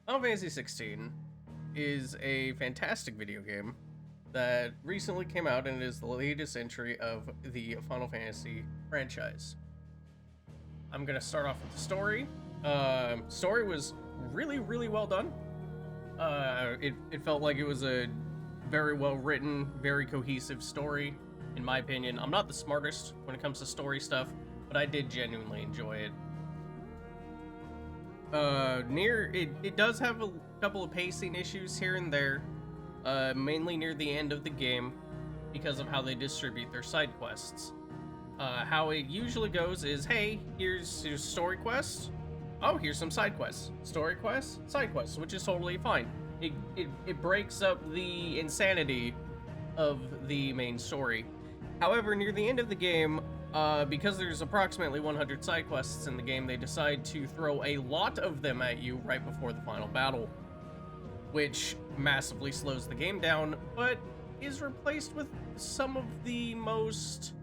Final Fantasy 16 is a fantastic video game that recently came out and is the latest entry of the Final Fantasy franchise. I'm gonna start off with the story. Story was really well done. It felt like it was a very well written, very cohesive story, in my opinion. I'm not the smartest when it comes to story stuff, but I did genuinely enjoy it. It does have a couple of pacing issues here and there, mainly near the end of the game because of how they distribute their side quests. How it usually goes is, hey, here's your story quest. Oh, here's some side quests. Story quests, side quests, which is totally fine. It breaks up the insanity of the main story. However, near the end of the game, because there's approximately 100 side quests in the game, they decide to throw a lot of them at you right before the final battle, which massively slows the game down, but is replaced with some of the most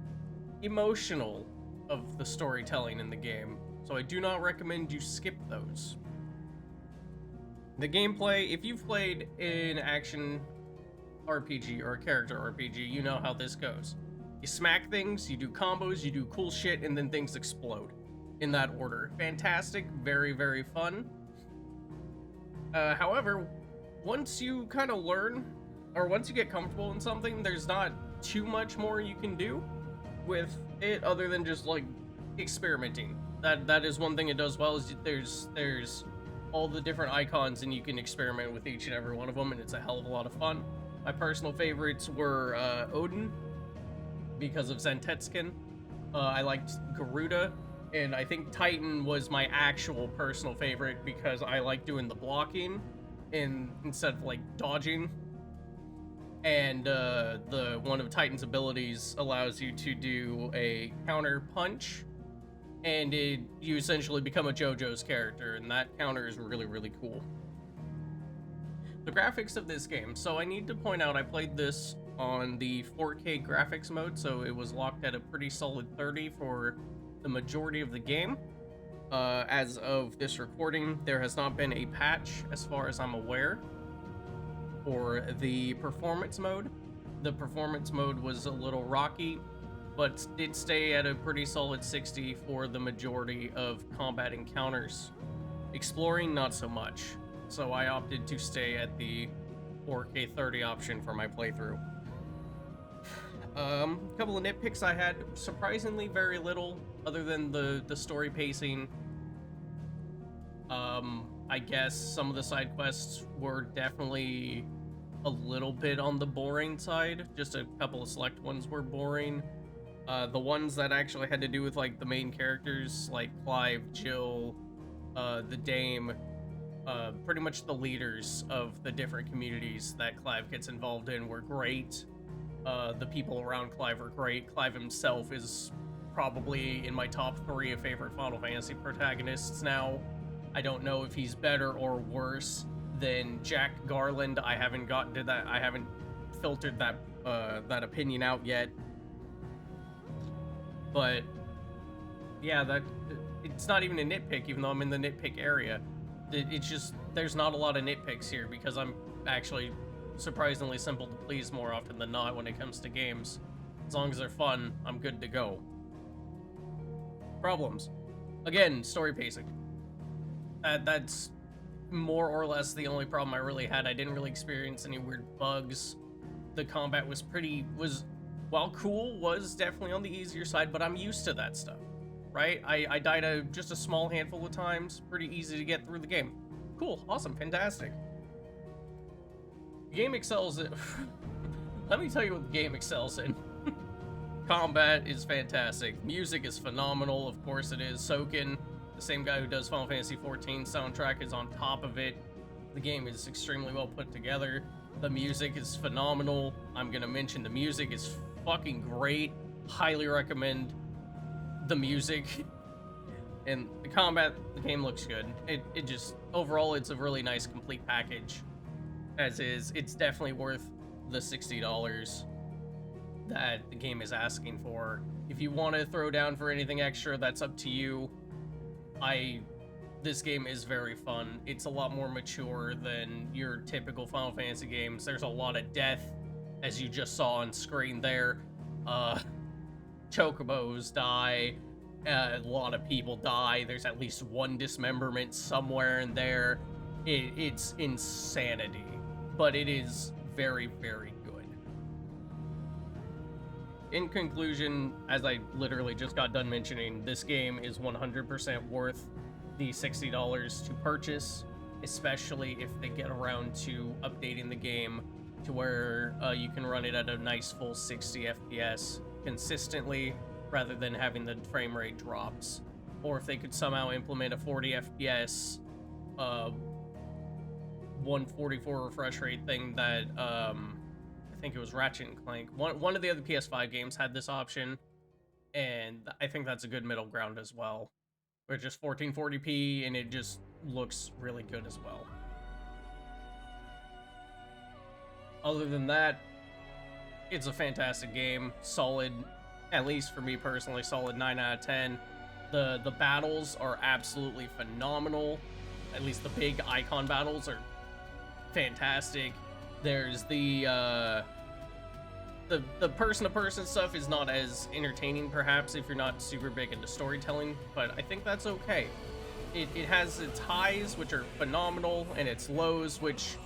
emotional of the storytelling in the game, so I do not recommend you skip those. The gameplay, if you've played an action RPG or a character RPG, you know how this goes. You smack things, you do combos, you do cool shit, and then things explode. In that order. Fantastic, very fun. However, once you kind of learn, or once you get comfortable in something, there's not too much more you can do with it other than just, like, experimenting. That is one thing it does well, is there's all the different icons, and you can experiment with each and every one of them, and it's a hell of a lot of fun. My personal favorites were Odin, because of Zentetskin. I liked Garuda, and I think Titan was my actual personal favorite because I like doing the blocking instead of like dodging. And the one of Titan's abilities allows you to do a counter punch, and you essentially become a JoJo's character, and that counter is really cool. The graphics of this game, so I need to point out I played this on the 4K graphics mode, so it was locked at a pretty solid 30 for the majority of the game. As of this recording, there has not been a patch, as far as I'm aware, for the performance mode. The performance mode was a little rocky, but did stay at a pretty solid 60 for the majority of combat encounters. Exploring, not so much, so I opted to stay at the 4K 30 option for my playthrough. A couple of nitpicks I had, surprisingly very little, other than the story pacing. I guess some of the side quests were definitely a little bit on the boring side. Just a couple of select ones were boring. The ones that actually had to do with, like, the main characters, like Clive, Jill, the Dame, pretty much the leaders of the different communities that Clive gets involved in, were great. The people around Clive are great. Clive himself is probably in my top 3 of favorite Final Fantasy protagonists now. I don't know if he's better or worse than Jack Garland. I haven't gotten to that. I haven't filtered that opinion out yet. But yeah, it's not even a nitpick, even though I'm in the nitpick area. It's just, there's not a lot of nitpicks here because I'm actually surprisingly simple to please more often than not when it comes to games. As long as they're fun, I'm good to go. Problems. Again, story pacing. That's more or less the only problem I really had. I didn't really experience any weird bugs. The combat was while cool, was definitely on the easier side, but I'm used to that stuff, right? I died just a small handful of times. Pretty easy to get through the game. Cool, awesome, fantastic. The game excels in... Let me tell you what the game excels in. Combat is fantastic. Music is phenomenal, of course it is. Soken, the same guy who does Final Fantasy XIV soundtrack, is on top of it. The game is extremely well put together. The music is phenomenal. I'm gonna mention the music is fucking great. Highly recommend the music. And the combat, the game looks good. It just, overall, it's a really nice complete package. As is, it's definitely worth the $60 that the game is asking for. If you want to throw down for anything extra, that's up to you. I this game is very fun. It's a lot more mature than your typical Final Fantasy games. There's a lot of death, as you just saw on screen there. Chocobos die, a lot of people die. There's at least one dismemberment somewhere in there. It's insanity, but it is very, very good. In conclusion, as I literally just got done mentioning, this game is 100% worth the $60 to purchase, especially if they get around to updating the game to where you can run it at a nice full 60 FPS consistently, rather than having the frame rate drops. Or if they could somehow implement a 40 FPS 144 refresh rate thing that I think it was Ratchet and Clank. One of the other PS5 games had this option, and I think that's a good middle ground as well. Where it's just 1440p and it just looks really good as well. Other than that, it's a fantastic game. Solid, at least for me personally, solid 9 out of 10. The battles are absolutely phenomenal. At least the big icon battles are fantastic. There's the person-to-person stuff is not as entertaining, perhaps, if you're not super big into storytelling, but I think that's okay. It has its highs, which are phenomenal, and its lows, which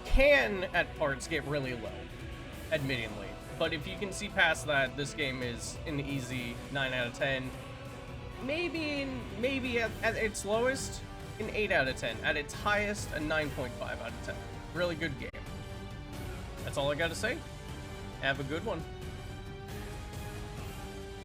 can, at parts, get really low, admittingly. But if you can see past that, this game is an easy 9 out of 10. Maybe at its lowest, an 8 out of 10. At its highest, a 9.5 out of 10. Really good game. That's all I gotta say. Have a good one.